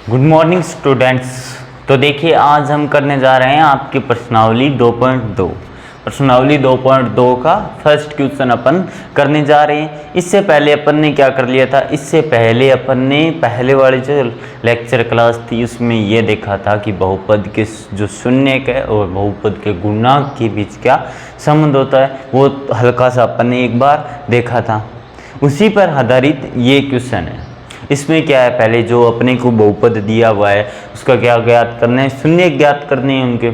Good morning students. तो देखिए आज हम करने जा रहे हैं आपकी प्रश्नावली 2.2। प्रश्नावली 2.2 का फर्स्ट क्वेश्चन अपन करने जा रहे हैं। इससे पहले अपन ने क्या कर लिया था, इससे पहले अपन ने पहले वाली जो लेक्चर क्लास थी उसमें ये देखा था कि बहुपद के जो शून्य है और बहुपद के गुणांक के बीच क्या संबंध होता है, वो हल्का सा अपन ने एक बार देखा था। उसी पर आधारित ये क्वेश्चन है। इसमें क्या है, पहले जो अपने को बहुपद दिया हुआ है उसका क्या ज्ञात करना है, शून्य ज्ञात करने हैं उनके,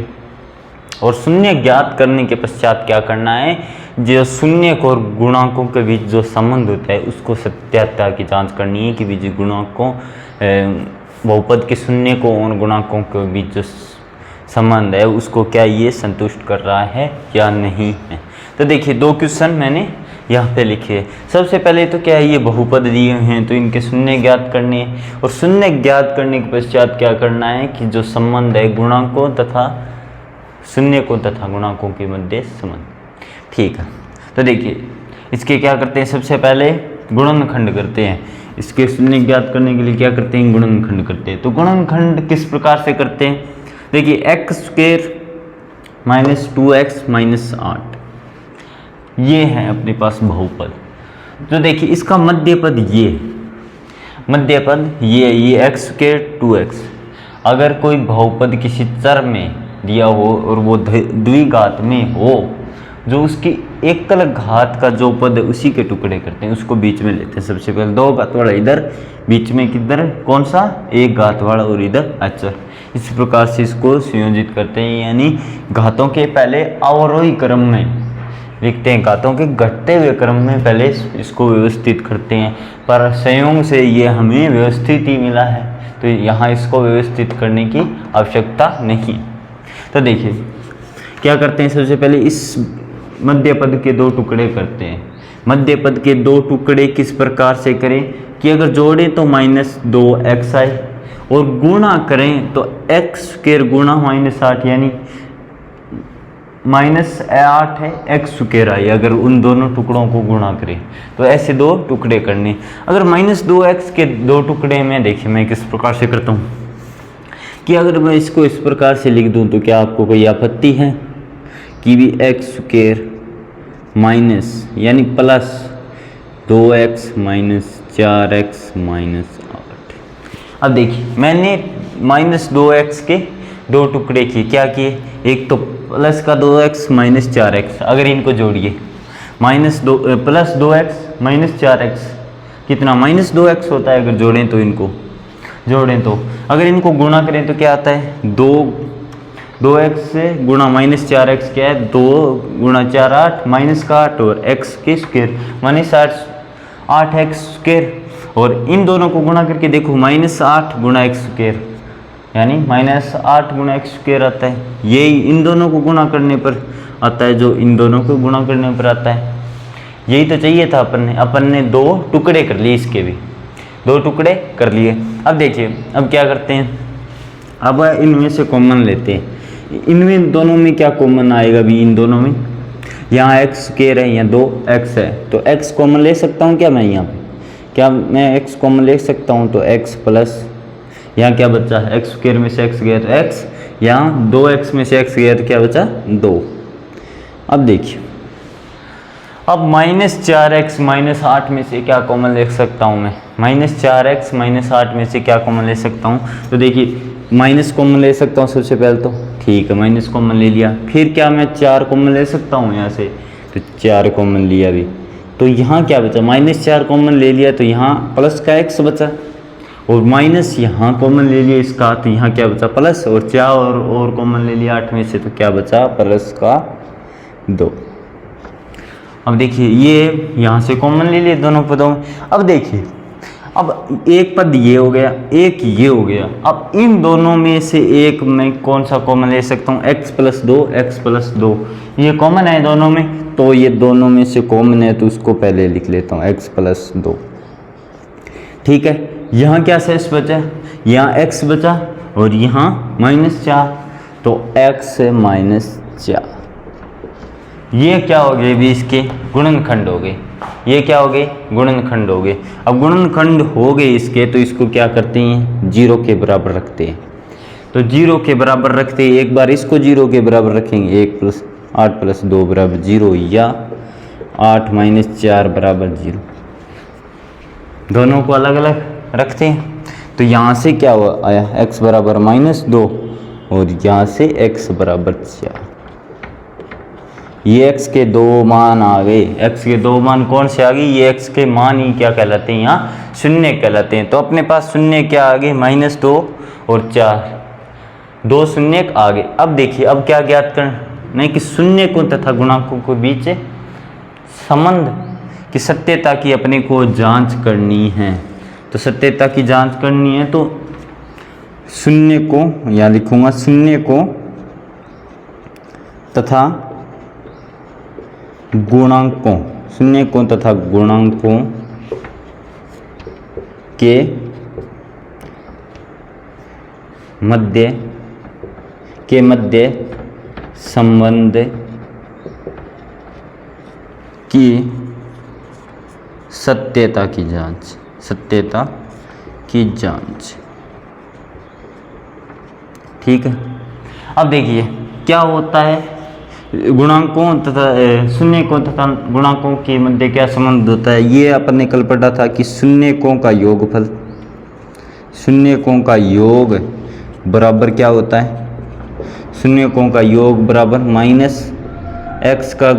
और शून्य ज्ञात करने के पश्चात क्या करना है, जो शून्य और गुणांकों के बीच जो संबंध होता है उसको सत्याता की जांच करनी है कि बीच गुणांकों बहुपद के शून्य को और गुणांकों के बीच जो संबंध है उसको क्या ये संतुष्ट कर रहा है या नहीं है। तो देखिए दो क्वेश्चन मैंने यहाँ पे लिखे। सबसे पहले तो क्या है, ये बहुपद दिए हैं तो इनके शून्य ज्ञात करने हैं, और शून्य ज्ञात करने के पश्चात क्या करना है कि जो संबंध है गुणांकों तथा शून्य को तथा गुणांकों के मध्य संबंध। ठीक है, तो देखिए इसके क्या करते हैं, सबसे पहले गुणनखंड करते हैं। इसके शून्य ज्ञात करने के लिए क्या करते हैं, गुणनखंड करते हैं। तो गुणनखंड किस प्रकार से करते हैं, देखिए x square minus 2x minus 8 ये है अपने पास बहुपद। तो देखिए इसका मध्य पद ये x स्क्वायर 2x। अगर कोई बहुपद किसी चर में दिया हो और वो द्विघात में हो, जो उसकी एकल घात का जो पद है उसी के टुकड़े करते हैं, उसको बीच में लेते हैं। सबसे पहले दो घात वाला इधर, बीच में किधर कौन सा, एक घात वाला, और इधर अचर। इस प्रकार से इसको संयोजित करते हैं, यानी घातों के पहले अवरोही क्रम में लिखते हैं, घातों के घटते हुए क्रम में पहले इसको व्यवस्थित करते हैं। पर संयोग से ये हमें व्यवस्थित ही मिला है, तो यहाँ इसको व्यवस्थित करने की आवश्यकता नहीं है। तो देखिए क्या करते हैं, सबसे पहले इस मध्य पद के दो टुकड़े करते हैं। मध्य पद के दो टुकड़े किस प्रकार से करें कि अगर जोड़ें तो -2x आए, और गुणा करें तो एक्स स्क्वायर गुणा -8 यानी -8 है एक्स स्क्वायर आई। अगर उन दोनों टुकड़ों को गुणा करें तो ऐसे दो टुकड़े करने। अगर -2x के दो टुकड़े में देखिए मैं किस प्रकार से करता हूँ कि अगर मैं इसको इस प्रकार से लिख दूँ तो क्या आपको कोई आपत्ति है कि भी एक्स स्क्वायर माइनस यानी plus 2x minus 4x minus 8। अब देखिए मैंने -2x के दो टुकड़े किए, क्या किए, एक तो प्लस का 2x माइनस 4x, अगर इनको जोड़िए प्लस 2x माइनस 4x कितना -2x होता है। अगर जोड़ें तो इनको जोड़ें तो अगर इनको गुणा करें तो क्या आता है, 2x से गुणा -4x क्या है, 2 गुणा 4 8 माइनस का 8 और x के स्क्वायर माइनस 8x स्क्वायर, और इन दोनों को गुणा करके देखो -8 गुणा x स्क्वायर यानी -8 गुणा x स्क्वायर आता है। यही इन दोनों को गुणा करने पर आता है, जो इन दोनों को गुणा करने पर आता है। यही तो चाहिए था अपन ने दो टुकड़े कर लिए, इसके भी दो टुकड़े कर लिए। अब देखिए अब क्या करते हैं, अब इनमें से कॉमन लेते हैं। इनमें दोनों में क्या कॉमन आएगा भी, इन दोनों में यहाँ x स्क्वायर है, यहाँ 2x है, तो x कॉमन ले सकता हूँ क्या मैं, यहाँ पे क्या मैं x कॉमन ले सकता हूँ, तो x प्लस यहाँ क्या बचा, एक्स स्क्वायर में से x गया तो x, यहाँ 2x में से x गया तो क्या बचा 2। अब देखिए अब -4x माइनस 8 में से क्या कॉमन ले सकता हूँ मैं, -4x माइनस 8 में से क्या कॉमन ले सकता हूँ, तो देखिए माइनस कॉमन ले सकता हूँ सबसे पहले तो, ठीक है माइनस कॉमन ले लिया। फिर क्या मैं 4 कॉमन ले सकता हूँ यहाँ से, तो 4 कॉमन लिया भी, तो यहाँ क्या बचा, -4 कॉमन ले लिया तो यहाँ प्लस का x बचा, और माइनस यहाँ कॉमन ले लिया इसका तो यहाँ क्या बचा प्लस, और 4 और कॉमन ले लिया 8 में से तो क्या बचा प्लस का 2। अब देखिए ये यहाँ से कॉमन ले लिए दोनों पदों में। अब देखिए अब एक पद ये हो गया, एक ये हो गया। अब इन दोनों में से एक मैं कौन सा कॉमन ले सकता हूँ, x प्लस 2 ये कॉमन है दोनों में, तो ये दोनों में से कॉमन है तो उसको पहले लिख लेता हूँ x प्लस 2। ठीक है, यहाँ क्या शेष बचा, यहाँ x बचा और यहाँ -4, तो x -4 ये क्या हो गए भी, इसके गुणनखंड हो गए। ये क्या हो गए, गुणनखंड हो गए। अब गुणनखंड हो गए इसके, तो इसको क्या करते हैं, 0 के बराबर रखते हैं। तो 0 के बराबर रखते हैं, एक बार इसको 0 के बराबर रखेंगे, 1 + 8 + 2 बराबर 0, या 8 - 4 बराबर 0, दोनों को अलग अलग रखते हैं। तो यहाँ से क्या आया, x बराबर -2 और यहाँ से x बराबर 4। ये x के दो मान आ गए। x के दो मान कौन से आ गए, ये x के मान ही क्या कहलाते हैं, यहाँ शून्य कहलाते हैं। तो अपने पास शून्य क्या आ गए, -2 और 4, 2 शून्य आ गए। अब देखिए, अब क्या ज्ञात करना है कि शून्य को तथा गुणांकों के बीच संबंध की सत्यता की अपने को जांच करनी है। तो सत्यता की जांच करनी है, तो शून्य को या लिखूंगा, शून्य को तथा गुणांकों, शून्य को तथा गुणांकों के मध्य संबंध की सत्यता की जांच, ठीक है। अब देखिए क्या होता है, गुणांकों तथा शून्यकों तथा गुणांकों के मध्य क्या संबंध होता है। ये अपन ने कल पढ़ा था कि शून्यकों का योगफल, शून्यकों का योग बराबर क्या होता है, शून्यकों का योग बराबर -x का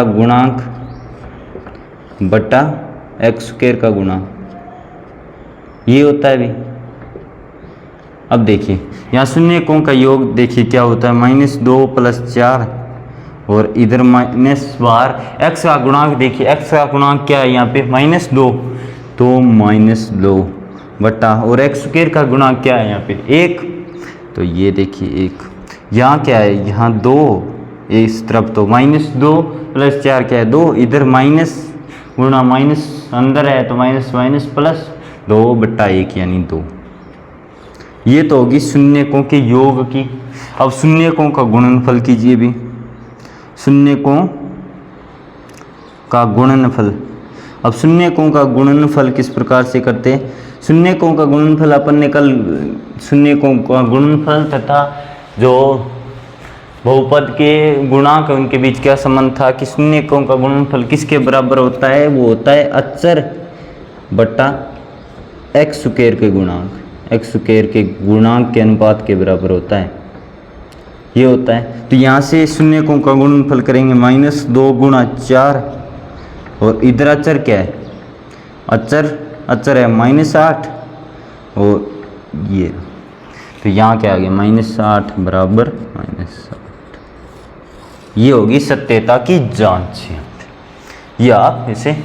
गुणांक बटा x² का गुणांक, ये होता है भी। अब देखिए यहाँ शून्यकों का योग देखिए क्या होता है, -2 + 4 और इधर -12, x का गुणांक देखिए, x का गुणांक क्या है यहाँ पे, -2, तो -2 बटा, और x² का गुणांक क्या है यहाँ पे, 1, तो ये देखिए 1। यहाँ क्या है, यहाँ 2, इस तरफ तो -2 + 4 क्या है, 2, इधर माइनस गुणा माइनस अंदर है, तो माइनस प्लस 2 बटा 1 यानी 2। ये तो होगी शून्यकों के योग की। अब शून्यकों का गुणनफल कीजिए भी, शून्यकों का गुणनफल। अब शून्यकों का गुणनफल किस प्रकार से करते हैं, शून्यकों का गुणनफल अपन ने कल शून्यकों का गुणनफल तथा जो बहुपद के गुणांक उनके बीच क्या संबंध था कि शून्यकों का गुणनफल किसके बराबर होता है, वो होता है अचर बटा x² के गुणांक, x² के गुणांक के अनुपात के बराबर होता है, ये होता है। तो यहाँ से शून्यकों का गुणनफल करेंगे -2 × 4 और इधर अचर क्या है, अचर है -8 और ये, तो यहाँ क्या आ गया -8 बराबर -8। ये होगी सत्यता की जांच, ये आप इसे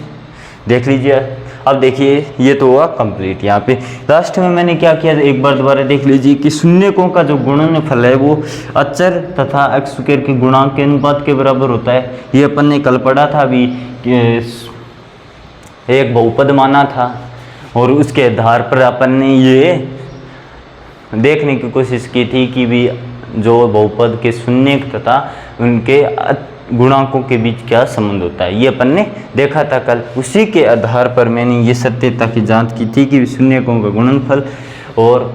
देख लीजिए। अब देखिए ये तो हुआ कंप्लीट। यहाँ पे लास्ट में मैंने क्या किया, एक बार दोबारा देख लीजिए कि शून्यकों का जो गुणनफल है वो अचर तथा x² के गुणांक के अनुपात के बराबर होता है। ये अपन ने कल पढ़ा था अभी, एक बहुपद माना था और उसके आधार पर अपन ने ये देखने की कोशिश की थी कि भी जो बहुपद के शून्यक तथा उनके गुणांकों के बीच क्या संबंध होता है, ये अपन ने देखा था कल। उसी के आधार पर मैंने ये सत्यता की जांच की थी कि शून्यकों का गुणनफल और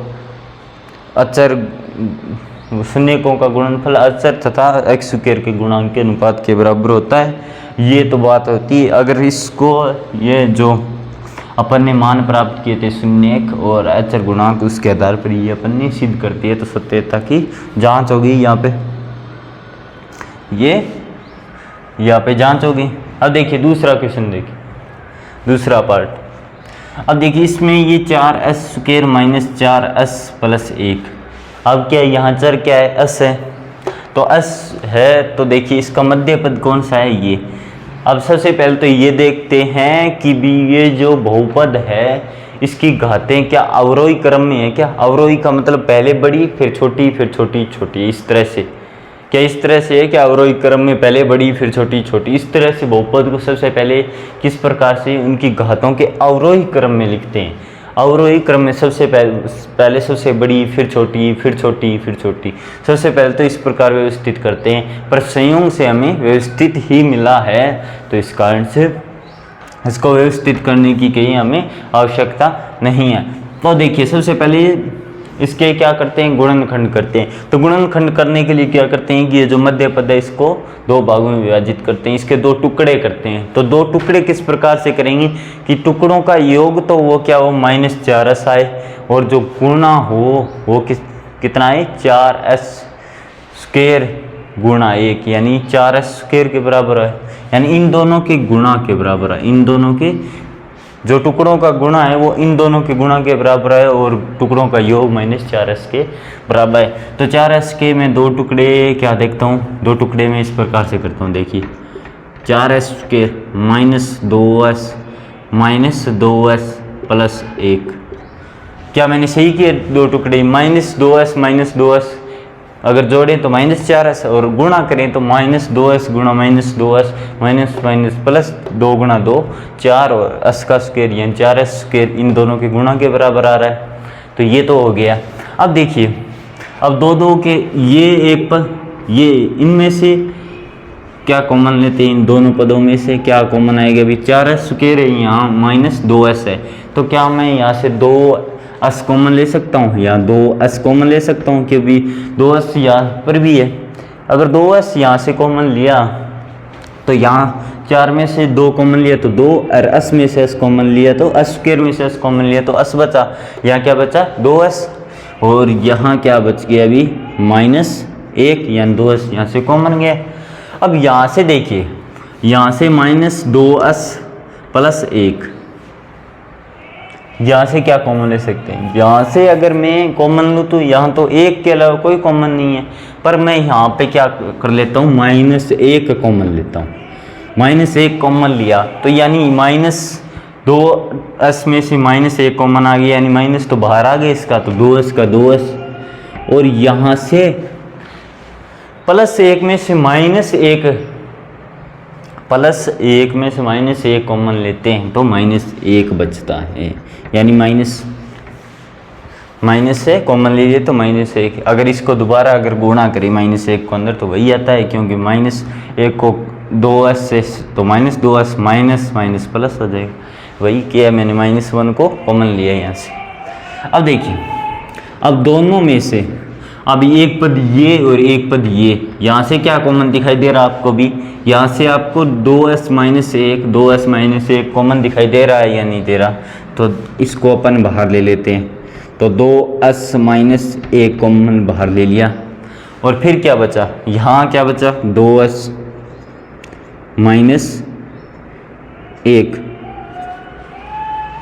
अचर, शून्यकों का गुणनफल अचर तथा x² के गुणांक के अनुपात के बराबर होता है, ये तो बात होती है। अगर इसको ये जो अपन ने मान प्राप्त किए थे शून्यक और अचर गुणांक, उसके आधार पर ये अपन ने सिद्ध करती है, तो सत्यता की जांच होगी यहाँ पे, ये यहाँ पे जांच होगी। अब देखिए दूसरा क्वेश्चन, देखिए दूसरा पार्ट। अब देखिए इसमें ये 4s² - 4s + 1, अब क्या यहाँ चर क्या है, s है, तो s है, तो देखिए इसका मध्य पद कौन सा है, ये। अब सबसे पहले तो ये देखते हैं कि भी ये जो बहुपद है इसकी घातें क्या अवरोही क्रम में है क्या, अवरोही का मतलब पहले बड़ी फिर छोटी फिर छोटी छोटी, इस तरह से, क्या इस तरह से है कि अवरोही क्रम में पहले बड़ी फिर छोटी छोटी, इस तरह से बहुपद को सबसे पहले किस प्रकार से उनकी घातों के अवरोही क्रम में लिखते हैं। अवरोही क्रम में सबसे पहले सबसे बड़ी, फिर छोटी, फिर छोटी, फिर छोटी। सबसे पहले तो इस प्रकार व्यवस्थित करते हैं, पर संयोग से हमें व्यवस्थित ही मिला है, तो इस कारण से इसको व्यवस्थित करने की कहीं हमें आवश्यकता नहीं है। तो देखिए सबसे पहले इसके क्या करते हैं, गुणनखंड करते हैं। तो गुणनखंड करने के लिए क्या करते हैं कि ये जो मध्य पद है इसको दो भागों में विभाजित करते हैं, इसके दो टुकड़े करते हैं। तो दो टुकड़े किस प्रकार से करेंगे कि टुकड़ों का योग तो वो क्या हो -4s आए, और जो गुणा हो वो कितना है 4s² गुणा 1, यानी 4s² के बराबर है, यानी इन दोनों के गुणा के बराबर है। इन दोनों के जो टुकड़ों का गुणा है वो इन दोनों के गुणा के बराबर है, और टुकड़ों का योग -4s के बराबर है। तो 4s के मैं दो टुकड़े क्या देखता हूँ, दो टुकड़े में इस प्रकार से करता हूँ। देखिए 4s² -2s प्लस 1, क्या मैंने सही किए? दो टुकड़े -2s अगर जोड़ें तो -4s, और गुणा करें तो -2s गुणा -2s माइनस प्लस 2 गुणा 2 4, और s का स्क्वायर यानी 4s² इन दोनों के गुणा के बराबर आ रहा है। तो ये तो हो गया। अब देखिए, अब दो के ये एक पद, ये इनमें से क्या कॉमन लेते हैं, इन दोनों पदों में से क्या कॉमन आएगा? अभी 4s² है, यहाँ -2s है, तो क्या मैं यहाँ से 2s कॉमन ले सकता हूँ, या 2s कॉमन ले सकता हूँ, क्योंकि 2s यहाँ पर भी है। अगर 2s यहाँ से कॉमन लिया तो यहाँ 4 में से 2 कॉमन लिया तो 2, और s में से s कॉमन लिया तो s² में से s कॉमन लिया तो s बचा। यहाँ क्या बचा? 2s, और यहाँ क्या बच गया अभी? -1, यानी 2s यहाँ से कॉमन गया। अब यहाँ से देखिए, यहाँ से -2s प्लस 1, यहाँ से क्या कॉमन ले सकते हैं? यहाँ से अगर मैं कॉमन लूँ तो यहाँ तो 1 के अलावा कोई कॉमन नहीं है, पर मैं यहाँ पे क्या कर लेता हूँ, -1 कॉमन लेता हूँ। -1 कॉमन लिया तो यानी -2s में से -1 कॉमन आ गया, यानी माइनस तो बाहर आ गया इसका, तो 2s का 2s, और यहाँ से +1 में से +1 में से -1 कॉमन लेते हैं तो -1 बचता है, यानी माइनस से कॉमन लीजिए तो -1। अगर इसको दोबारा अगर गुणा करें -1 को अंदर तो वही आता है, क्योंकि -1 को 2s से तो -2s माइनस प्लस हो जाएगा। वही किया मैंने, -1 को कॉमन लिया यहाँ से। अब देखिए, अब दोनों में से अब एक पद ये और एक पद ये, यहाँ से क्या कॉमन दिखाई दे रहा है आपको भी? यहाँ से आपको 2s -1 कॉमन दिखाई दे रहा है या नहीं दे रहा? तो इसको अपन बाहर ले लेते हैं, तो 2s -1 कॉमन बाहर ले लिया, और फिर क्या बचा? यहाँ क्या बचा? 2s -1।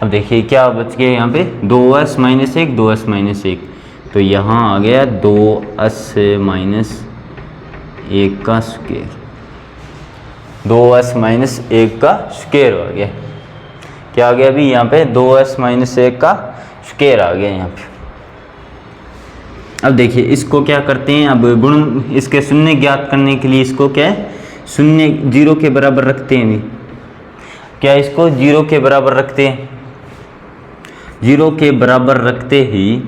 अब देखिए क्या बच गया यहाँ पे? 2s -1, तो यहाँ आ गया 2s -1 का स्क्वायर, 2s -1 का स्क्वायर हो गया। क्या आ गया अभी यहाँ पे? 2s -1 का स्क्वायर आ गया यहाँ पे। अब देखिए इसको क्या करते हैं, अब गुण इसके शून्य ज्ञात करने के लिए इसको क्या है, शून्य 0 के बराबर रखते हैं। अभी क्या इसको 0 के बराबर रखते हैं? 0 के बराबर रखते ही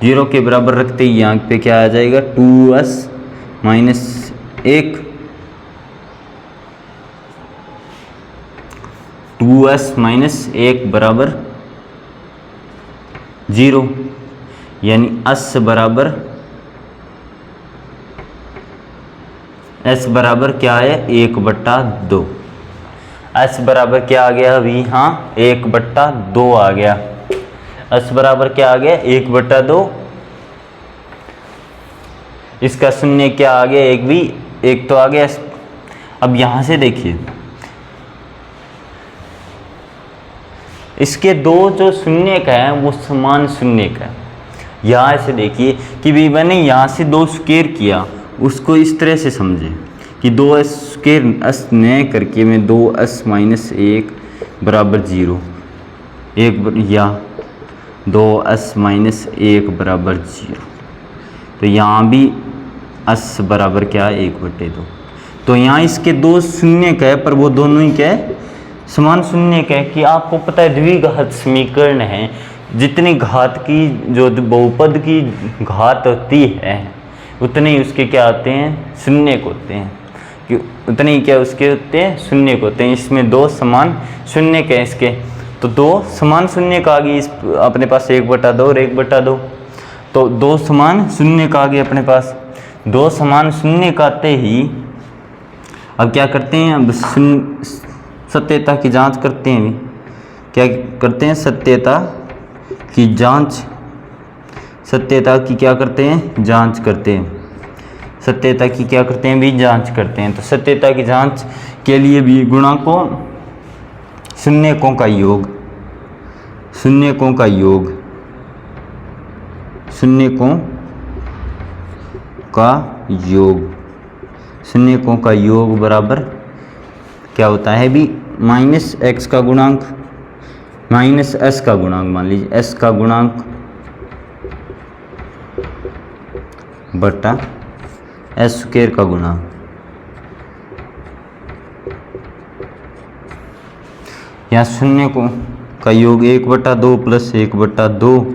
0 के बराबर रखते ही यहाँ पे क्या आ जाएगा? 2s -1, 2s -1 बराबर 0, यानी s बराबर क्या है? 1/2। s बराबर क्या आ गया अभी? हाँ 1/2 आ गया। s बराबर क्या आ गया? 1/2। इसका शून्य क्या आ गया? एक तो आ गया। अब यहाँ से देखिए, इसके दो जो शून्य का है वो समान शून्य का है। यहाँ से देखिए कि भी मैंने यहाँ से 2 स्क्वायर किया, उसको इस तरह से समझे कि 2s स्क्वायर s न करके मैं 2s -1 बराबर 0, या 2s -1 बराबर 0, तो यहाँ भी s बराबर क्या है? 1/2। तो यहाँ इसके 2 शून्य का है, पर वो दोनों ही क्या है? समान शून्य का है कि आपको पता है द्विघात समीकरण है, जितनी घात की जो बहुपद की घात होती है उतने ही उसके क्या होते हैं, शून्य को होते हैं, कि उतने ही क्या उसके होते हैं, शून्य को होते हैं। इसमें दो समान शून्य के इसके, तो दो समान शून्य का आ गई इस अपने पास 1/2 और 1/2, तो दो समान शून्य का आ गया अपने पास। दो समान शून्य का आते ही अब क्या करते हैं, अब सत्यता की जांच करते हैं। क्या करते हैं, सत्यता की जांच, सत्यता की क्या करते हैं, जांच करते हैं, सत्यता की क्या करते हैं भी, जांच करते हैं। तो सत्यता की जांच के लिए भी गुणांकों शून्यकों का योग, शून्यकों का योग, शून्यकों का योग, शून्यकों का योग बराबर क्या होता है भी, -x का गुणांक -s का गुणांक, मान लीजिए s का गुणांक बटा s² का गुणांक। यहाँ शून्यकों का योग 1/2 प्लस 1/2,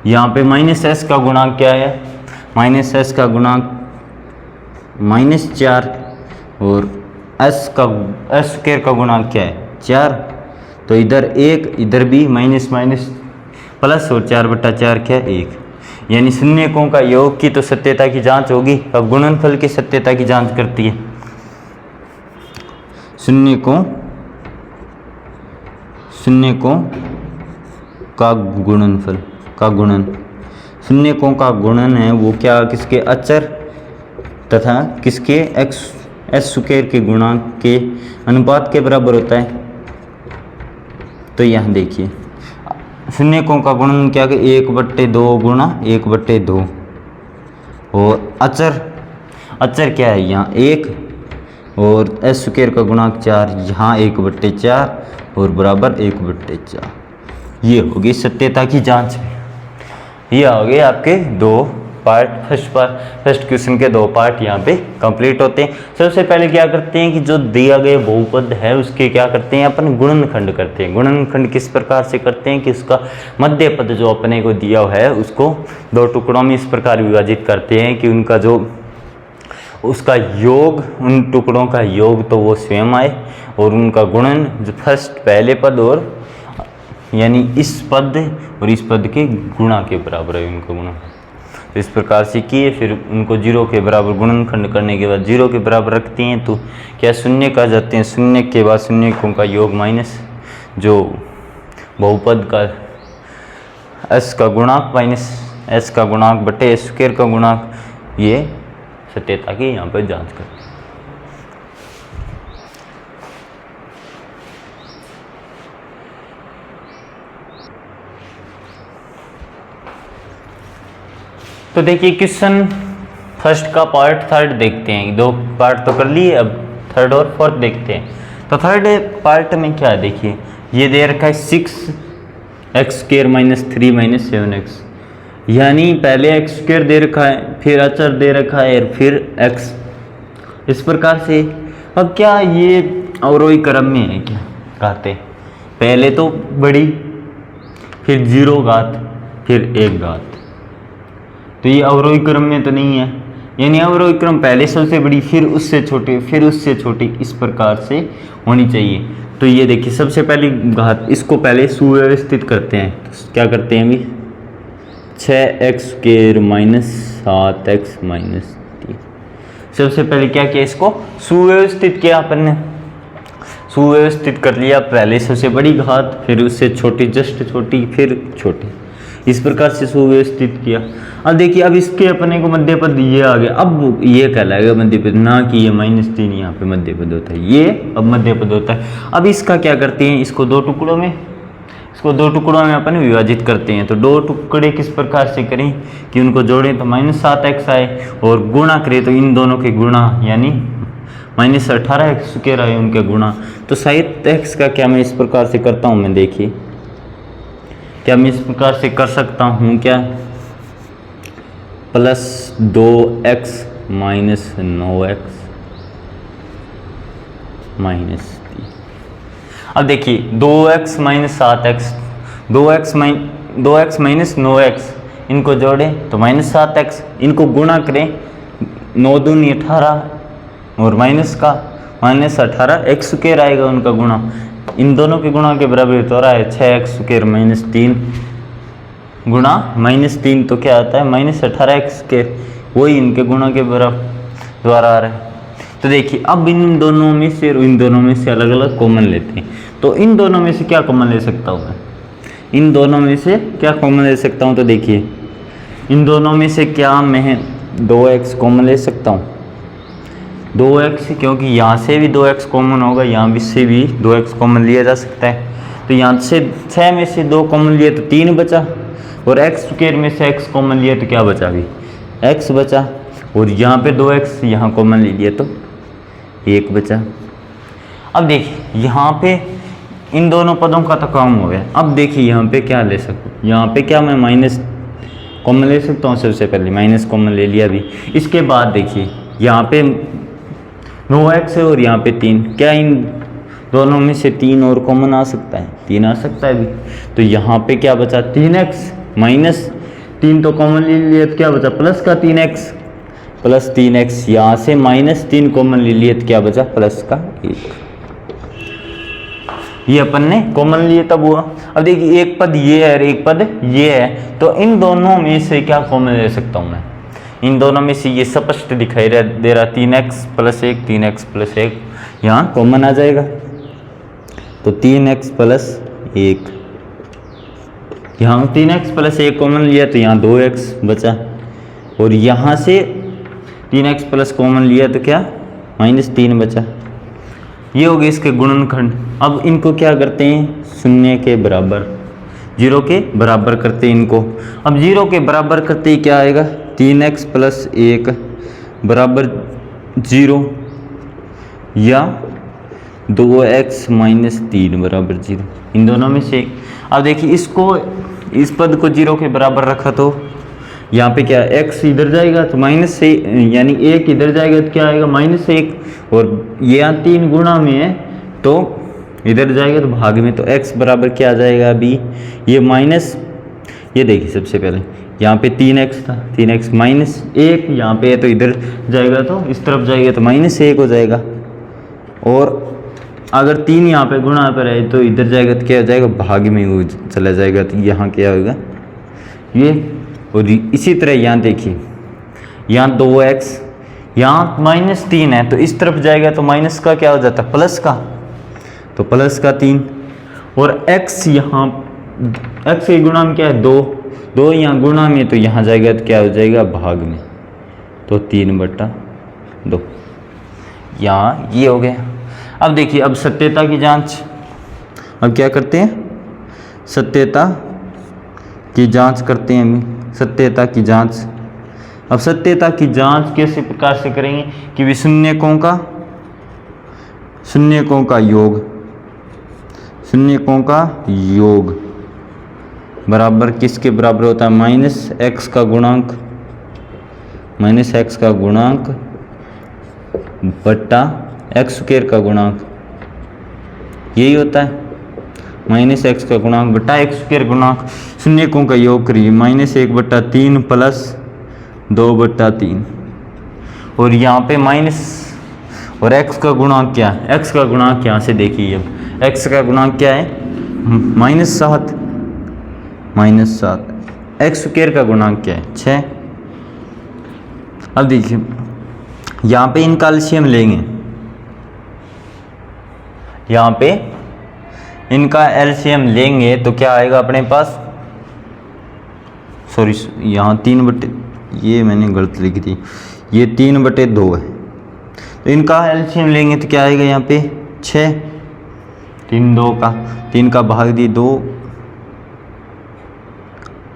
यहाँ पे -s का गुणांक क्या है, -s का गुणांक -4 और s² का गुणांक क्या है, 4। तो इधर 1, इधर भी माइनस माइनस प्लस और 4/4 क्या है, 1। यानी शून्यकों का योग की तो सत्यता की जांच होगी। अब गुणनफल की सत्यता की जांच करती है, शून्यकों का गुणनफल का गुणन, शून्यकों का गुणन है वो क्या, किसके अचर तथा किसके s² के गुणांक के अनुपात के बराबर होता है। तो यहाँ देखिए शून्यकों का गुणन क्या है, 1/2 गुणा 1/2 और अचर क्या है यहाँ 1 और s² का गुणांक 4, यहाँ 1/4 और बराबर 1/4। ये होगी सत्यता की जांच। ये हो गए आपके दो पार्ट, फर्स्ट क्वेश्चन के दो पार्ट यहाँ पे कंप्लीट होते हैं। सबसे पहले क्या करते हैं कि जो दिया गया बहुपद है उसके क्या करते हैं, अपन गुणनखंड करते हैं। गुणनखंड किस प्रकार से करते हैं कि उसका मध्य पद जो अपने को दिया है उसको दो टुकड़ों में इस प्रकार विभाजित करते हैं कि उनका जो उसका योग, उन टुकड़ों का योग तो वो स्वयं आए और उनका गुणन जो फर्स्ट पहले पद और यानी इस पद और इस पद के गुणा के बराबर है उनका गुणन। तो इस प्रकार से किए, फिर उनको 0 के बराबर गुणनखंड करने के बाद 0 के बराबर रखते हैं तो क्या शून्य का जाते हैं, शून्य के बाद शून्यकों का योग माइनस जो बहुपद का s का गुणांक माइनस s का गुणांक बटे s² का गुणांक, ये सत्यता की यहाँ पर जांच करते हैं। तो देखिए क्वेश्चन फर्स्ट का पार्ट थर्ड देखते हैं। दो पार्ट तो कर लिए, अब थर्ड और फोर्थ देखते हैं। तो थर्ड पार्ट में क्या है, देखिए ये दे रखा है 6x² - 3 - 7x, यानी पहले x² दे रखा है, फिर अचर दे रखा है और फिर x, इस प्रकार से। अब क्या ये अवरोही क्रम में है क्या, कहते पहले तो बड़ी, फिर 0 घात, फिर 1 घात। तो ये अवरोही क्रम में तो नहीं है, यानी अवरोही क्रम पहले सबसे बड़ी, फिर उससे छोटी, फिर उससे छोटी, इस प्रकार से होनी चाहिए। तो ये देखिए सबसे पहली घात, इसको पहले सुव्यवस्थित करते हैं। तो क्या करते हैं अभी, 6x² - 7x - 3। सबसे पहले क्या किया, इसको सुव्यवस्थित किया अपन ने, सुव्यवस्थित कर लिया। पहले सबसे बड़ी घात, फिर उससे छोटी, जस्ट छोटी, फिर छोटी, इस प्रकार से सुव्यवस्थित किया। अब देखिए अब इसके अपने को मध्य पद ये आ गया, अब ये कहलाएगा मध्य पद, ना कि ये -3 यहाँ पे मध्य पद होता है, ये अब मध्य पद होता है। अब इसका क्या करते हैं, इसको दो टुकड़ों में, इसको दो टुकड़ों में अपन विभाजित करते हैं। तो दो टुकड़े किस प्रकार से करें कि उनको जोड़ें तो -7x आए और गुणा करें तो इन दोनों के गुणा यानी -18x² आए उनके गुणा। तो साहित x का क्या मैं इस प्रकार से करता हूँ, मैं देखिए क्या मैं इस प्रकार से कर सकता हूँ क्या, +2x - 9x - 3। अब देखिए 2x minus 7x, 2x minus 9x, इनको जोड़े तो माइनस 7x, इनको गुणा करें 9 दूनी 18 और माइनस का माइनस 18 एक्स स्क्वायर आएगा उनका गुणा, इन दोनों के गुणा के बराबर तो आ रहा है 6x स्क्वायर माइनस 3 गुणा माइनस 3 तो क्या आता है माइनस 18x स्क्वायर, वही इनके गुणा के बराबर द्वारा आ रहा है। तो देखिए अब इन दोनों में से और इन दोनों में से अलग अलग कॉमन लेते हैं, तो इन दोनों में से क्या कॉमन ले सकता हूँ मैं, इन दोनों में से क्या कॉमन ले सकता हूँ, तो देखिए इन दोनों में से क्या मैं 2x कॉमन ले सकता हूँ, 2x, क्योंकि यहाँ से भी 2x कॉमन होगा, यहाँ भी से भी 2x कॉमन लिया जा सकता है। तो यहाँ से 6 में से 2 कॉमन लिए तो 3 बचा, और x स्क्वायर में से x कॉमन लिया तो क्या बचा, भी x बचा, और यहाँ पे 2x यहाँ कॉमन ले लिया तो 1 बचा। अब देखिए यहाँ पे इन दोनों पदों का तो काम हो गया। अब देखिए यहाँ पे क्या ले सकूँ, यहाँ पे क्या मैं माइनस कॉमन ले सकता हूँ, सबसे पहले माइनस कॉमन ले लिया अभी। इसके बाद देखिए यहाँ पे 9x है और यहाँ पे 3, क्या इन दोनों में से 3 और कॉमन आ सकता है, 3 आ सकता है भी। तो यहाँ पे क्या बचा 3x माइनस 3 तो कॉमन ले लिया तो क्या बचा प्लस का 3x, प्लस 3x, यहाँ से माइनस 3 कॉमन ले लिया तो क्या बचा प्लस का 1, ये अपन ने कॉमन लिए तब हुआ। अब देखिए एक पद ये है और एक पद ये है, तो इन दोनों में से क्या कॉमन ले सकता हूँ मैं, इन दोनों में से ये स्पष्ट दिखाई दे रहा 3x प्लस 1, 3x प्लस 1 यहाँ कॉमन आ जाएगा, तो 3x प्लस 1, यहाँ 3x प्लस 1 कॉमन लिया तो यहाँ 2x बचा, और यहाँ से 3x प्लस कॉमन लिया तो क्या माइनस 3 बचा। ये हो गए इसके गुणनखंड। अब इनको क्या करते हैं, शून्य के बराबर, 0 के बराबर करते हैं इनको। अब 0 के बराबर करते ही क्या आएगा, 3x प्लस 1 बराबर 0 या 2x माइनस 3 बराबर 0, इन दोनों में से। अब देखिए इसको, इस पद को 0 के बराबर रखा तो यहाँ पे क्या x इधर जाएगा तो माइनस से, यानी 1 इधर जाएगा तो क्या आएगा माइनस 1, और ये यहाँ 3 गुणा में है तो इधर जाएगा तो भाग में, तो x बराबर क्या आ जाएगा अभी, ये माइनस, ये देखिए सबसे पहले यहाँ पे 3x था, 3x माइनस 1 यहाँ पे है तो इधर जाएगा तो इस तरफ जाएगा तो माइनस 1 हो जाएगा, और अगर 3 यहाँ पे गुणा पर है तो इधर जाएगा तो क्या हो जाएगा भाग में वो चला जाएगा, तो यहाँ क्या होगा ये। और इसी तरह यहाँ देखिए यहाँ 2x, यहाँ माइनस 3 है तो इस तरफ जाएगा तो माइनस का क्या हो जाता है प्लस का, तो प्लस का 3, और x यहाँ x के गुणा में क्या है 2 यहाँ गुणा में तो यहाँ जाएगा तो क्या हो जाएगा भाग में, तो 3/2, यहाँ ये हो गया। अब देखिए अब सत्यता की जांच, अब क्या करते हैं सत्यता की जांच करते हैं हम, सत्यता की जांच। अब सत्यता की जांच कैसे प्रकार से करेंगे कि भी शून्यकों का योग, शून्यकों का योग बराबर किसके बराबर होता है, माइनस x का गुणांक, माइनस x का गुणांक बट्टा x स्क्वायर का गुणांक, यही होता है माइनस x का गुणांक बट्टा x स्क्वायर गुणांक। शून्यकों का योग करिए -1/3 प्लस 2/3, और यहाँ पे माइनस, और x का गुणांक क्या है, x का गुणांक यहाँ से देखिए, अब x का गुणांक क्या है -7, x स्क्वायर का गुणांक क्या है 6। अब देखिए यहाँ पे इनका एलसीएम लेंगे, यहाँ पे इनका एलसीएम लेंगे तो क्या आएगा अपने पास, सॉरी यहाँ 3/, ये मैंने गलत लिखी थी, ये 3/2 है, तो इनका एलसीएम लेंगे तो क्या आएगा यहाँ पे 6, 3 का भाग दी 2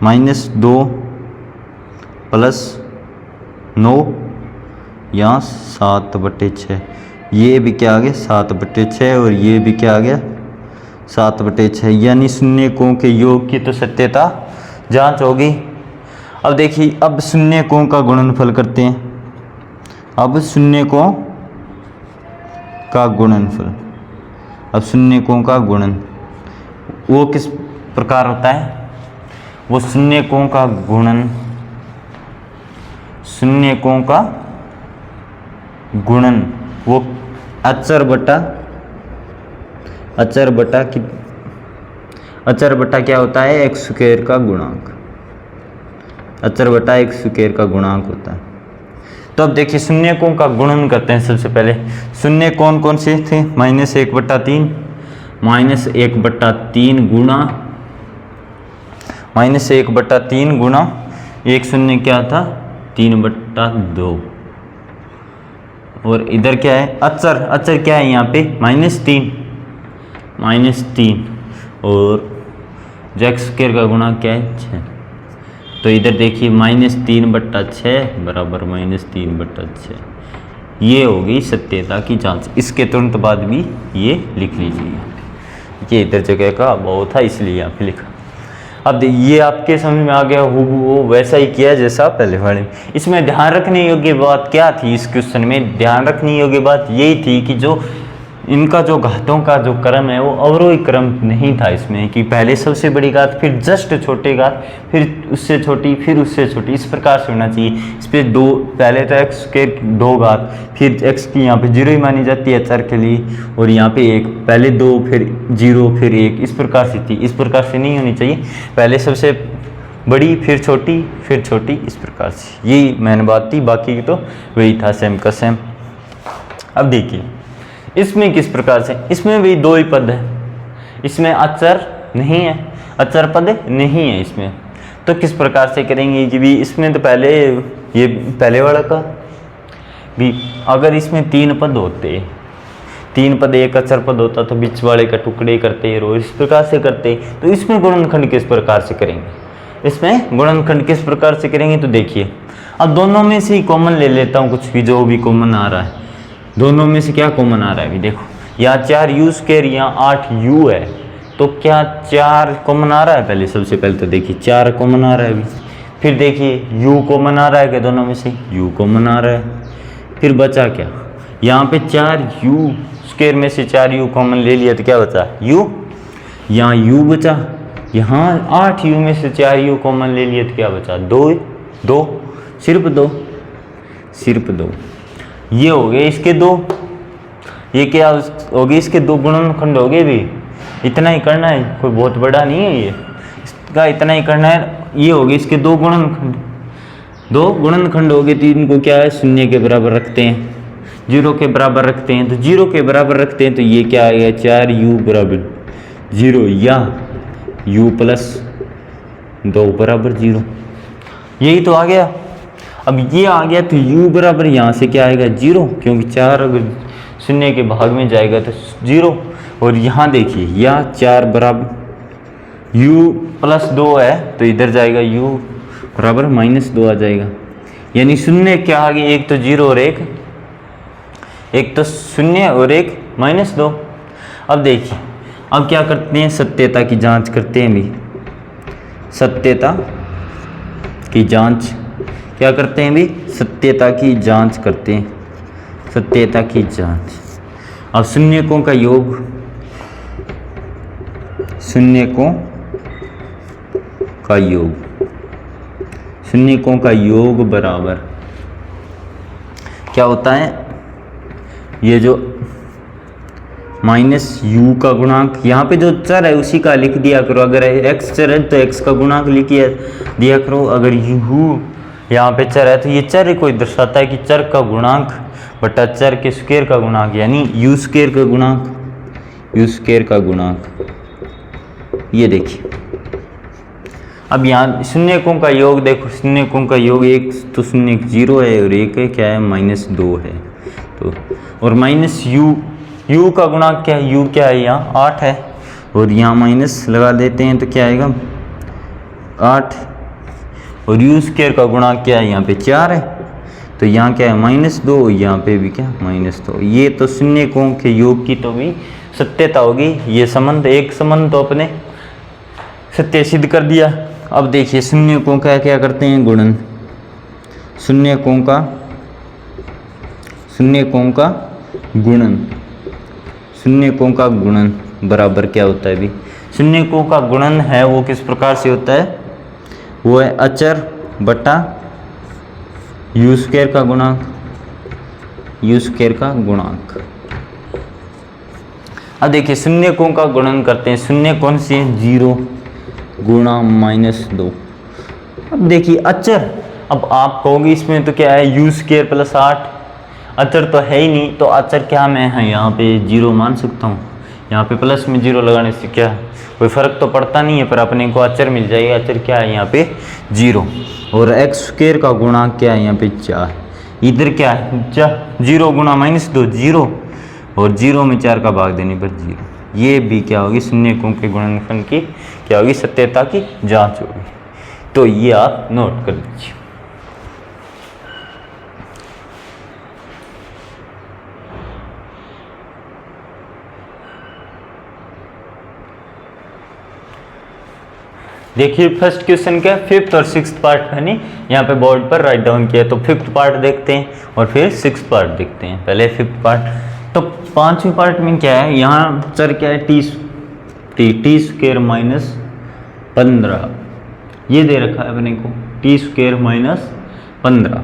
-2 प्लस 9 यहाँ 7/6, ये भी क्या आ गया 7/6, और ये भी क्या आ गया 7/6, यानी शून्यकों के योग की तो सत्यता जांच होगी। अब देखिए अब शून्यकों का गुणनफल करते हैं, अब शून्यकों का गुणनफल, अब शून्यकों का गुणन वो किस प्रकार होता है? वो शून्यकों का गुणन, शून्यकों का गुणन वो अचर बटा क्या होता है? एक्स स्क्वायर का गुणांक, अचर बटा एक्स स्क्वायर का गुणांक होता है। तो अब देखिए शून्यकों का गुणन करते हैं। सबसे पहले शून्य कौन कौन से थे? -1/3, -1/3 गुणा -1/3 गुणा एक शून्य क्या था? 3/2। और इधर क्या है? अचर क्या है यहाँ पे? -3 और जो एक्स स्क्वायर का गुणांक क्या है? 6। तो इधर देखिए -3/6 बराबर -3/6। ये होगी सत्यता की जांच। इसके तुरंत बाद भी ये लिख लीजिए। ये इधर जगह का अभाव था इसलिए यहाँ पे लिखा। अब ये आपके समझ में आ गया, वो वैसा ही किया जैसा पहले वाले में। इसमें ध्यान रखने योग्य बात क्या थी? इस क्वेश्चन में ध्यान रखने योग्य बात यही थी कि जो इनका जो घातों का जो क्रम है वो अवरोही क्रम नहीं था इसमें, कि पहले सबसे बड़ी घात, फिर जस्ट छोटे घात, फिर उससे छोटी, फिर उससे छोटी, इस प्रकार से होना चाहिए। इस पर दो, पहले तो एक्स के 2 घात, फिर एक्स की यहाँ पे 0 ही मानी जाती है चर के लिए, और यहाँ पे 1, पहले 2 फिर 0 फिर 1, इस प्रकार से थी। इस प्रकार से नहीं होनी चाहिए, पहले सबसे बड़ी फिर छोटी फिर छोटी, इस प्रकार से। यही मेन बात थी, बाकी तो वही था सेम का सेम। अब देखिए इसमें किस प्रकार से, इसमें भी 2 ही पद है, इसमें अचर नहीं है, अचर पद नहीं है इसमें। तो किस प्रकार से करेंगे कि भी इसमें तो पहले ये पहले वाला का भी, अगर इसमें 3 पद होते, 3 पद एक अचर पद होता तो बीच वाले का टुकड़े करते और इस प्रकार से करते। तो इसमें गुणनखंड किस प्रकार से करेंगे? इसमें गुणनखंड किस प्रकार से करेंगे? तो देखिए अब दोनों में से ही कॉमन ले लेता हूँ, कुछ भी जो भी कॉमन आ रहा है। दोनों में से क्या कॉमन आ रहा है? अभी देखो यहाँ 4u स्क्वायर, यहाँ 8u है, तो क्या 4 कॉमन आ रहा है? पहले सबसे पहले तो देखिए 4 कॉमन आ रहा है अभी। फिर देखिए u कॉमन आ रहा है क्या? दोनों में से u कॉमन आ रहा है। फिर बचा क्या? यहाँ पे 4u स्क्वायर में से 4u कॉमन ले लिया तो क्या बचा? u। यहाँ u बचा, यहाँ 8u में से 4u कॉमन ले लिया तो क्या बचा? 2 सिर्फ 2। ये हो गए इसके 2, ये क्या हो गए? इसके 2 गुणनखंड हो गए। भी इतना ही करना है, कोई बहुत बड़ा नहीं है ये, इसका इतना ही करना है। ये हो गए इसके 2 गुणनखंड, 2 गुणनखंड हो गए। तो इनको क्या है? 0 के बराबर रखते हैं, 0 के बराबर रखते हैं। तो 0 के बराबर रखते हैं तो ये क्या आएगा? 4u बराबर 0 या u प्लस 2 बराबर 0। यही तो आ गया। अब ये आ गया तो u बराबर यहाँ से क्या आएगा? 0, क्योंकि 4 अगर 0 के भाग में जाएगा तो 0। और यहाँ देखिए यहाँ 4 बराबर u प्लस 2 है, तो इधर जाएगा u बराबर -2 आ जाएगा। यानी 0 क्या आ गया? एक तो 0 और एक तो 0 और एक -2। अब देखिए अब क्या करते हैं? सत्यता की जांच करते हैं। भी सत्यता की जांच क्या करते हैं? भी सत्यता की जांच करते हैं, सत्यता की जांच। अब शून्यकों का योग, शून्यकों का योग बराबर क्या होता है? ये जो -u का गुणांक, यहाँ पे जो चर है उसी का लिख दिया करो। अगर x चर है तो x का गुणांक लिख दिया करो। अगर u यहाँ पे चर है तो ये चर कोई दर्शाता है कि चर का गुणांक बटा चर के स्क्वायर का गुणांक, यानी u स्क्वायर का गुणांक। ये देखिए अब यहाँ शून्यकों का योग देखो, शून्यकों का योग, एक तो 0 है और एक है क्या है? -2 है। तो और -u का गुणांक क्या है? u क्या है? यहाँ 8 है, और यहाँ माइनस लगा देते हैं तो क्या आएगा? 8। और u स्क्वायर का गुणांक क्या है? यहाँ पे 4 है, तो यहाँ क्या है? -2, यहाँ पे भी क्या? -2। ये तो शून्यकों के योग की तो भी सत्यता होगी। ये संबंध, एक संबंध तो अपने सत्य सिद्ध कर दिया। अब देखिए शून्यकों का क्या करते हैं? गुणन। शून्यकों का गुणन, शून्यकों का गुणन बराबर क्या होता है भी, शून्यकों का गुणन है वो किस प्रकार से होता है, वो है अचर बटा यू स्क्वायर का गुणांक, यू स्क्वायर का गुणांक। अब देखिए शून्यकों का गुणन करते हैं, शून्य कौन सी है, 0 गुणा -2। अब देखिए अचर, अब आप कहोगे इसमें तो क्या है यू स्क्वायर प्लस 8, अचर तो है ही नहीं, तो अचर क्या मैं है यहाँ पे 0 मान सकता हूँ, यहाँ पे प्लस में 0 लगाने से क्या कोई फ़र्क तो पड़ता नहीं है, पर अपने को अचर मिल जाएगा, अचर क्या है यहाँ पे 0। और एक्स स्क्वायर का गुणांक क्या है यहाँ पे 4, इधर क्या है 0 गुणा -2 0, और 0 में 4 का भाग देने पर 0। ये भी क्या होगी, शून्यकों के गुणनफल की क्या होगी, सत्यता की जांच होगी। तो ये आप नोट कर लीजिए। देखिए फर्स्ट क्वेश्चन का 5th और 6th पार्ट मैंने यहाँ पे बोर्ड पर राइट डाउन किया, तो 5th पार्ट देखते हैं और फिर 6th पार्ट देखते हैं। पहले 5th पार्ट, तो 5वें पार्ट में क्या है, यहाँ चर क्या है टी स्क्वायर -15, ये दे रखा है अपने को टी स्क्वायर -15,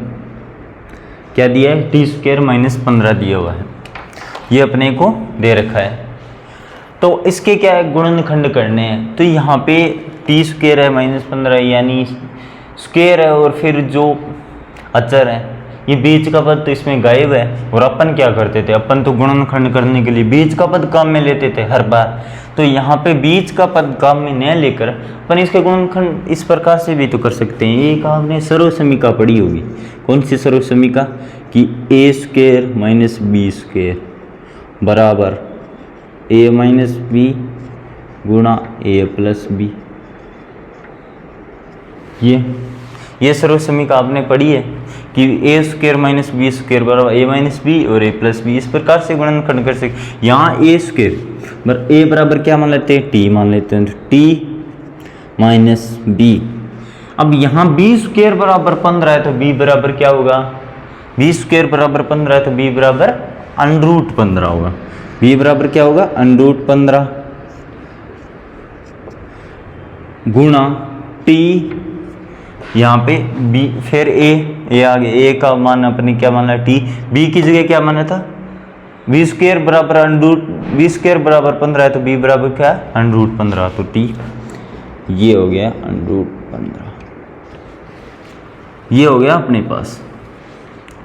क्या दिया है, टी स्क्वायर -15 दिया हुआ है, ये अपने को दे रखा है। तो इसके क्या है गुणनखंड करने हैं, तो यहाँ पे टी स्क्वायर है -15 यानी स्क्वायर है, और फिर जो अचर है ये बीच का पद तो इसमें गायब है, और अपन क्या करते थे, अपन तो गुणनखंड करने के लिए बीच का पद काम में लेते थे हर बार, तो यहाँ पे बीच का पद काम में न लेकर अपन इसका गुणनखंड इस प्रकार से भी तो कर सकते हैं। एक आपने सर्वसमीका पढ़ी होगी, कौन सी सर्वसमीका, कि ए स्क्वायर -बी स्क्वायर बराबर a - b गुणा a + b, ये सर्वसमीका आपने पढ़ी है कि a स्क्वायर -b स्क्वायर बराबर a - b और a + b, इस प्रकार से गुणनखंड कर सकते। यहाँ a स्क्वायर a बराबर क्या मान लेते हैं, t मान लेते हैं, तो t - b। अब यहाँ b स्क्वायर बराबर 15 है, तो b बराबर क्या होगा, b स्क्वायर बराबर 15 है, तो b बराबर √15 होगा, b बराबर क्या होगा, √15 गुणा t, यहाँ पे b, फिर a आगे, a का मान अपने क्या माना t, b की जगह क्या माना था, b स्क्वायर बराबर b स्क्वायर बराबर 15 है, तो b बराबर क्या है √15, तो t ये हो गया √15, ये हो गया अपने पास।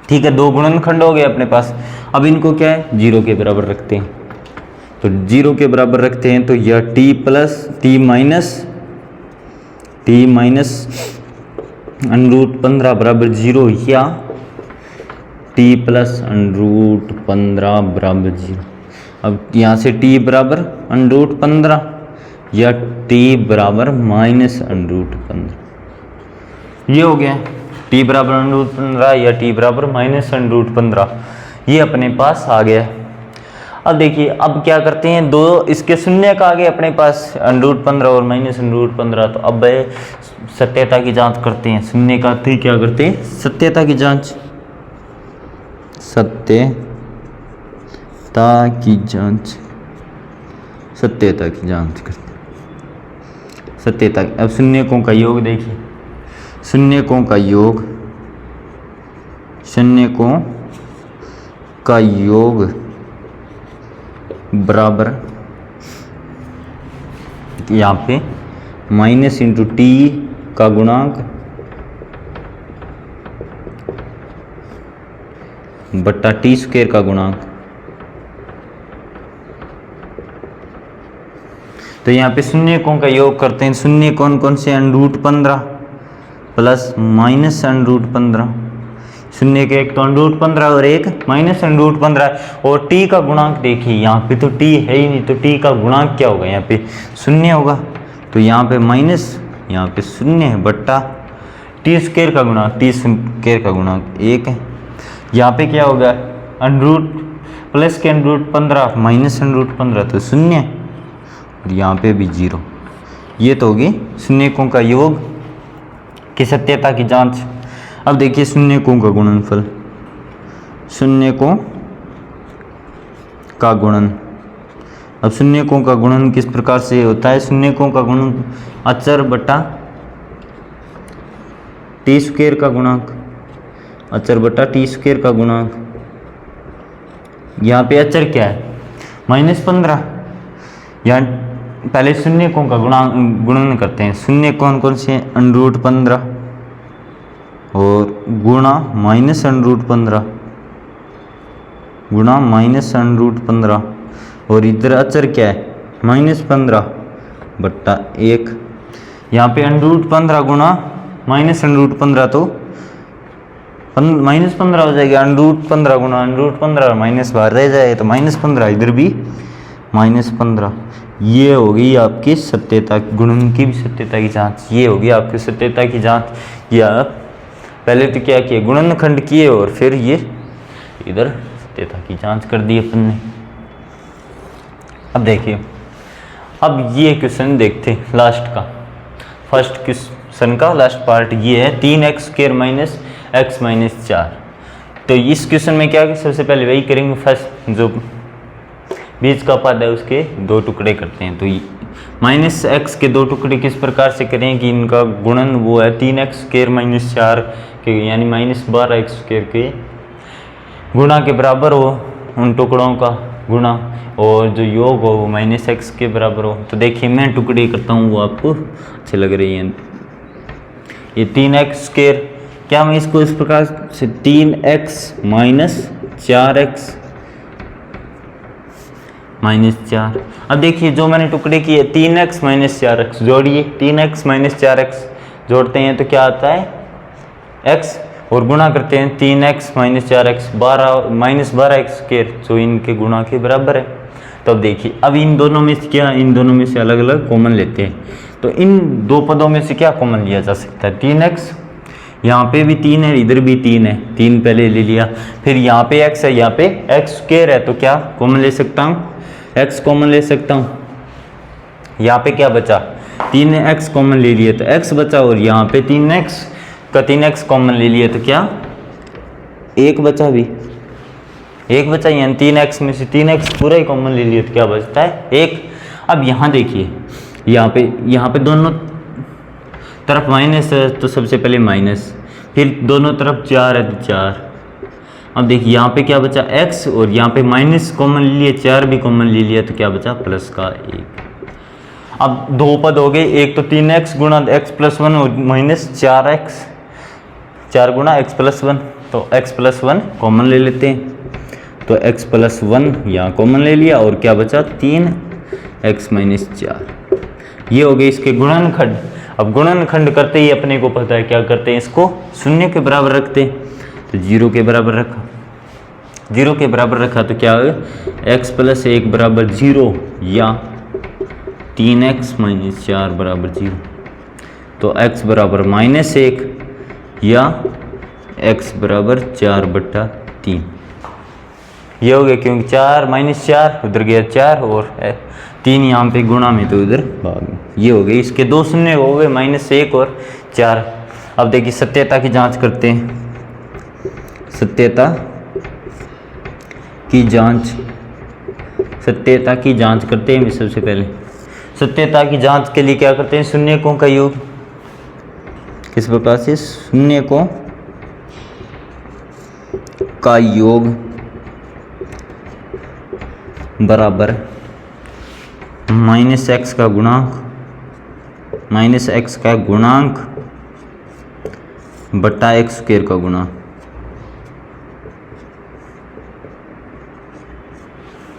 ठीक है, दो गुणनखंड हो गए अपने पास। अब इनको क्या है 0 के बराबर रखते हैं, तो 0 के बराबर रखते हैं, तो यह t √15 बराबर 0 या t +√15 बराबर 0। अब यहाँ से t बराबर √15 या t बराबर -√15, ये हो गया t बराबर √15 या t बराबर -√15, ये अपने पास आ गया। अब देखिए अब क्या करते हैं, दो इसके शून्य का आगे अपने पास √15 और -√15, तो अब सत्यता की जांच करते हैं, शून्य का तो क्या करते हैं, सत्यता की जांच, सत्यता की जांच करते हैं, सत्यता। अब शून्यकों का योग देखिए, शून्यकों का योग बराबर यहाँ पे -t का गुणांक बट्टा टी स्क्वायर का गुणांक। तो यहाँ पे शून्यकों का योग करते हैं, शून्य कौन कौन से, √15 प्लस -√15, शून्य के एक तो √15 और एक -√15, और t का गुणांक देखिए यहाँ पे तो t है ही नहीं, तो t का गुणांक क्या होगा, यहाँ पे 0 होगा, तो यहाँ पे माइनस, यहाँ पे 0 है, बट्टा टी स्क्वायर का गुणांक 1 है। यहाँ पे क्या होगा, प्लस के √15 -√15 तो 0, और यहाँ पे भी 0। ये तो होगी शून्यकों का योग की सत्यता की जांच। अब देखिए शून्यकों का गुणनफल, शून्यकों का गुणन अब शून्यकों का गुणन किस प्रकार से होता है? शून्यकों का गुणन अचर बटा टी स्क्वायर का गुणांक, अचर बटा टी स्क्वायर का गुणांक। यहाँ पे अचर क्या है? -15। यहाँ पहले शून्यकों का गुणन करते हैं। शून्य कौन कौन से हैं? √15 और गुणा -√15 गुणा -√15 और इधर अचर क्या है? -15 बट्टा 1। यहाँ पे √15 गुणा -√15 तो -15 हो जाएगा। √15 गुणा √15 माइनस बाहर रह जाए तो -15, इधर भी -15। ये होगी आपकी सत्यता, गुणन की भी सत्यता की जांच। ये होगी आपकी सत्यता की जांच। या पहले तो क्या किया? गुणनखंड किए और फिर ये इधर सत्यता की जांच कर दी अपन ने। अब देखिए, अब ये क्वेश्चन देखते हैं लास्ट का, फर्स्ट क्वेश्चन का लास्ट पार्ट ये है 3x² - x - 4। तो इस क्वेश्चन में क्या है? सबसे पहले वही करेंगे, फर्स्ट जो बीच का पद है उसके 2 टुकड़े करते हैं। तो -x के 2 टुकड़े किस प्रकार से करें कि इनका गुणन वो है 3x² - 4 के, यानी -12x² के गुणा के बराबर हो, उन टुकड़ों का गुणा, और जो योग हो वो -x के बराबर हो। तो देखिए मैं टुकड़े करता हूँ, वो आपको अच्छे लग रही हैं। ये 3x², क्या मैं इसको इस प्रकार से 3x - 4x - 4। अब देखिए जो मैंने टुकड़े किए 3x - 4x जोड़िए, 3x - 4x जोड़ते हैं तो क्या आता है? x, और गुणा करते हैं 3x - 4x 12x², जो इनके गुणा के बराबर है। तो अब देखिए, अब इन दोनों में से क्या, इन दोनों में से अलग अलग कॉमन लेते हैं। तो इन 2 पदों में से क्या कॉमन लिया जा सकता है? 3x, यहाँ पे भी 3 है, इधर भी 3 है, 3 पहले ले लिया। फिर यहाँ पे x है, यहाँ पे x² है, तो क्या कॉमन ले सकता हूँ? x कॉमन ले सकता हूँ। यहाँ पे क्या बचा? 3x कॉमन ले लिए तो x बचा, और यहाँ पे 3x का 3x कॉमन ले लिया तो क्या 1 बचा, भी 1 बचा, यानी 3x में से 3x पूरा ही कॉमन ले लिया तो क्या बचता है? 1। अब यहाँ देखिए, यहाँ पे दोनों तरफ माइनस है तो सबसे पहले माइनस, फिर दोनों तरफ 4 है तो 4। अब देखिए यहाँ पे क्या बचा? x, और यहाँ पे माइनस कॉमन ले लिया, 4 भी कॉमन ले लिया तो क्या बचा? प्लस का 1। अब 2 पद हो गए, एक तो 3x गुणा x + 1 और -4x, 4 गुणा x + 1, तो x + 1 कॉमन ले लेते हैं। तो x + 1 यहाँ कॉमन ले लिया, और क्या बचा? 3x - 4। ये हो गए इसके गुणनखंड। अब गुणनखंड करते ही अपने को पता है क्या करते हैं, इसको 0 के बराबर रखते हैं। तो 0 के बराबर रखा, 0 के बराबर रखा तो क्या है? x + 1 = 0 या 3x - 4 = 0। तो x = -1 या x = 4/3। ये हो गया, क्योंकि 4 - 4 उधर गया 4 और 3 यहाँ पे गुणा में तो इधर भाग में। ये हो गए इसके 2 शून्य हो गए, -1 और 4। अब देखिए सत्यता की जांच करते हैं। सत्यता की जांच करते हैं। सबसे पहले सत्यता की जांच के लिए क्या करते हैं? शून्यकों का योग। किस प्रकार से? शून्यकों का योग बराबर -x का गुणांक बटा x² का गुणांक।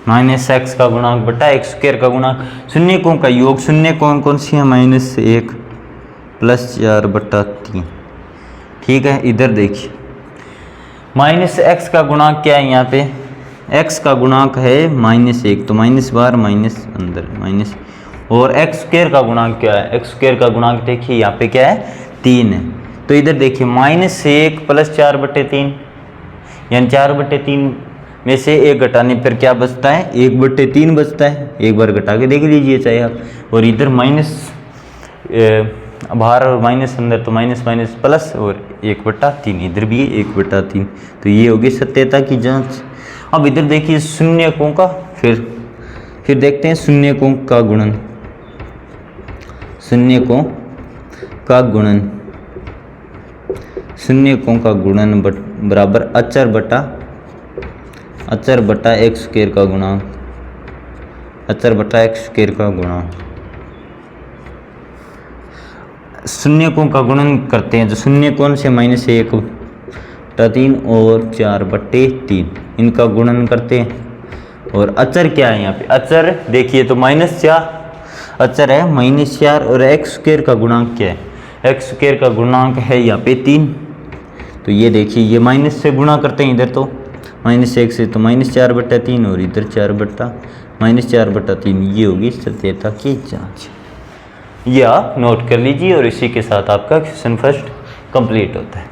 -x का गुणांक बटा x² का गुणांक। शून्यकों का योग, शून्य कौन सी है? -1 + 4/3। ठीक है, इधर देखिए -x का गुणांक क्या है? यहाँ पे x का गुणांक है -1, तो माइनस बार माइनस अंदर माइनस, और x² का गुणांक क्या है? x² का गुणांक देखिए यहाँ पे क्या है? 3 है। तो इधर देखिए -1 + 4/3, यानी 4/3 में से 1 घटाने पर क्या बचता है? 1/3 बचता है। एक बार घटा के देख लीजिए चाहे आप। और इधर माइनस बाहर और माइनस अंदर, तो माइनस माइनस प्लस, और 1/3 इधर भी 1/3। तो ये होगी सत्यता की जांच। अब इधर देखिए शून्यकों का फिर फिर देखते हैं शून्यकों का गुणन। शून्यकों का गुणन, शून्यकों का गुणन बराबर अचर बटा एक्स स्क्वायर का गुणांक, अचर बटा एक्स स्क्वायर का गुणांक। शून्यकों का गुणन करते हैं तो शून्यकोण से -1/3 और 4/3 इनका गुणन करते हैं। और अचर क्या है यहाँ पे, अचर देखिए तो -4 अचर है, -4 और एक्स स्क्वायर का गुणांक क्या है, एक्स स्क्वायर का गुणांक है यहाँ पे 3। तो ये देखिए ये माइनस से गुणा करते हैं, इधर तो -1 से तो -4/3 और इधर -4/3, ये होगी सत्यता की जांच। ये आप नोट कर लीजिए और इसी के साथ आपका क्वेश्चन फर्स्ट कंप्लीट होता है।